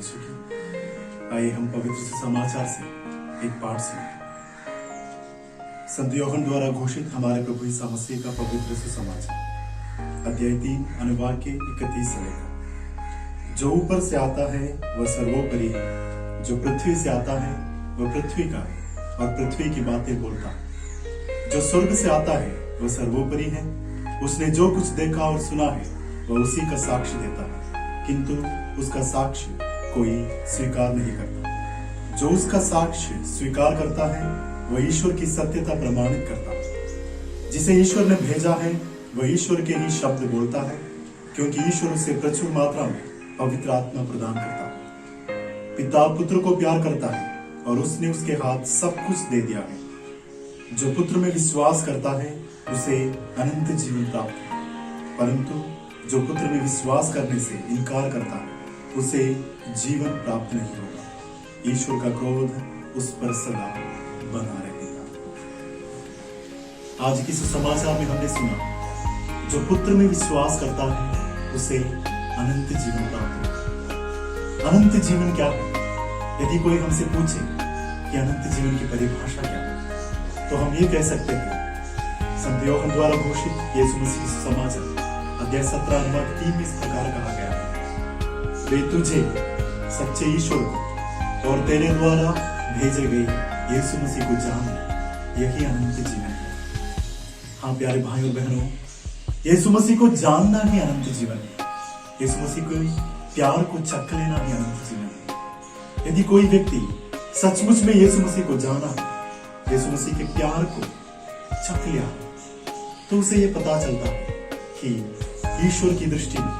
यीशु की। आइए हम पवित्र समाचार से एक पाठ सुने। संत यूहन्ना द्वारा घोषित हमारे प्रभु यीशु मसीह का पवित्र सुसमाचार, अध्याय 3 अनुवाद के 31 से लेकर। जो ऊपर से आता है वह सर्वोपरि है, जो पृथ्वी से आता है वह पृथ्वी का है और पृथ्वी की बातें बोलता है। जो स्वर्ग से आता है वह सर्वोपरि है, उसने जो कुछ देखा और सुना है वह उसी का साक्ष्य देता है, किंतु उसका साक्ष्य कोई स्वीकार नहीं करता। जो उसका साक्ष्य स्वीकार करता है वह ईश्वर की सत्यता प्रमाणित करता है। जिसे ईश्वर ने भेजा है वह ईश्वर के ही शब्द बोलता है, क्योंकि ईश्वर उसे प्रचुर मात्रा में पवित्र आत्मा प्रदान करता है। पिता पुत्र को प्यार करता है और उसने उसके हाथ सब कुछ दे दिया है। जो पुत्र में विश्वास करता है उसे अनंत जीवन प्राप्त है, परंतु जो पुत्र में विश्वास करने से इनकार करता है उसे जीवन प्राप्त नहीं होगा। ईश्वर का क्रोध उस पर सदा बना रहेगा। आज के सुसमाचार में हमने सुना, जो पुत्र में विश्वास करता है उसे अनंत जीवन प्राप्त होगा। अनंत जीवन क्या है? यदि कोई हमसे पूछे कि अनंत जीवन की परिभाषा क्या है, तो हम ये कह सकते हैं, संत यूहन्ना द्वारा घोषित यीशु मसीह सुसमाचार अध्याय 17 अनुवाद 3 में इस प्रकार कहा गया है, वे तुझे सच्चे ईश्वर को और तेरे द्वारा भेजे गए यीशु मसीह को जानना, यही अनंत जीवन है। हाँ प्यारे भाई और बहनों, यीशु मसीह को जानना ही अनंत जीवन है। यीशु मसीह को प्यार को चख लेना ही अनंत जीवन है। यदि कोई व्यक्ति सचमुच में यीशु मसीह को जाना, यीशु मसीह के प्यार को चख लिया, तो उसे यह पता चलता है कि ईश्वर की दृष्टि में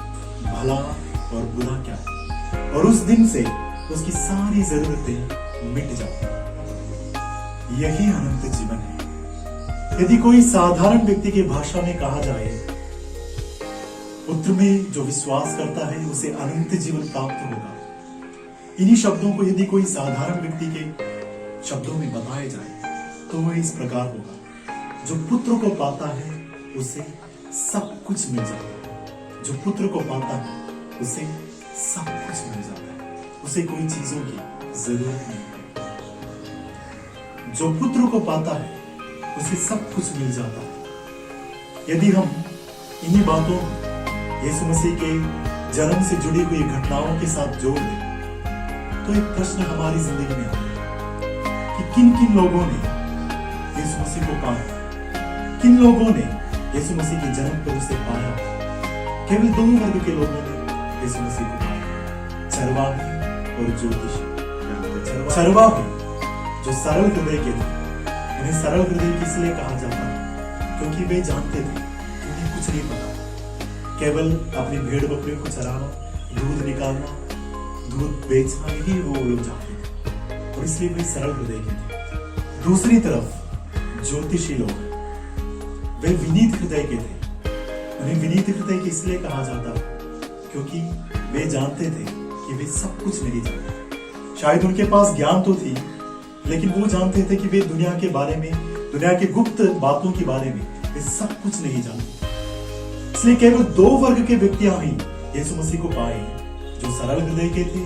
भला और बुरा क्या है, और उस दिन से उसकी सारी जरूरतें मिट जाती हैं। यही अनंत जीवन है। यदि कोई साधारण व्यक्ति की भाषा में कहा जाए, पुत्र में जो विश्वास करता है उसे अनंत जीवन प्राप्त होगा, इन्हीं शब्दों को यदि कोई साधारण व्यक्ति के शब्दों में बताया जाए तो वह इस प्रकार होगा, जो पुत्र को पाता है उसे सब कुछ मिल जाता है। जो पुत्र को पाता है उसे सब कुछ मिल जाता है, उसे कोई चीजों की जरूरत नहीं है। जो पुत्र को पाता है उसे सब कुछ मिल जाता है। यदि हम इन्हीं बातों यीशु मसीह के जन्म से जुड़ी हुई घटनाओं के साथ जोड़ दें, तो एक प्रश्न हमारी जिंदगी में आता है कि किन किन लोगों ने यीशु मसीह को पाया, किन लोगों ने यीशु मसीह के जन्म पर उसे पाया। केवल 2 वर्ग के लोगों ने यीशु मसीह को पाया, चरवाहे और ज्योतिषी। चरवाहे जो सरल हृदय के थे, उन्हें सरल हृदय इसलिए कहा जाता है क्योंकि वे जानते थे कि उन्हें कुछ नहीं पता, केवल अपनी भेड़ बकरियों को चराना, दूध निकालना, दूध बेचना ही वो लोग जानते थे, और इसलिए वे सरल हृदय के थे। दूसरी तरफ ज्योतिषी लोग, वे विनीत हृदय के थे। उन्हें विनीत हृदय इसलिए कहा जाता क्योंकि वे जानते थे कि वे सब कुछ नहीं जानते। शायद उनके पास ज्ञान तो थी, लेकिन वो जानते थे कि वे दुनिया के बारे में, दुनिया के गुप्त बातों के बारे में वे सब कुछ नहीं जानते। इसलिए केवल 2 वर्ग के व्यक्तियां ही यीशु मसीह को पाए, जो सरल हृदय के थे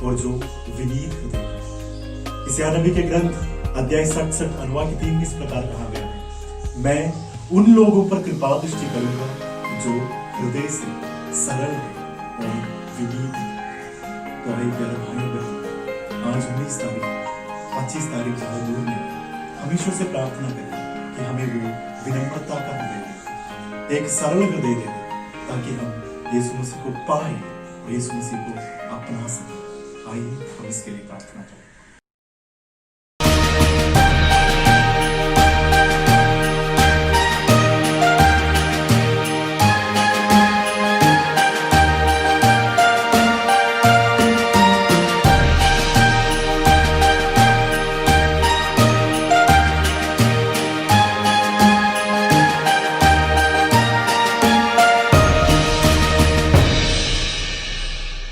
और जो विनीत हृदय के। यशायाह नबी के ग्रंथ अध्याय 67 अनुवाद 3 में इस प्रकार कहा गया है, मैं उन लोगों पर कृपा दृष्टि करूंगा जो हृदय से सरल है और विनीत है। तो आइए प्यारे भाइयों बहनों, आज 19 तारीख 25 तारीख ज्यादा दूर नहीं, हम ईश्वर से प्रार्थना करें कि हमें वो विनम्रता का हृदय दे, एक सरल हृदय दे, ताकि हम यीशु मसीह को पाए और यीशु मसीह को अपना सकें। आइए हम इसके लिए प्रार्थना करें।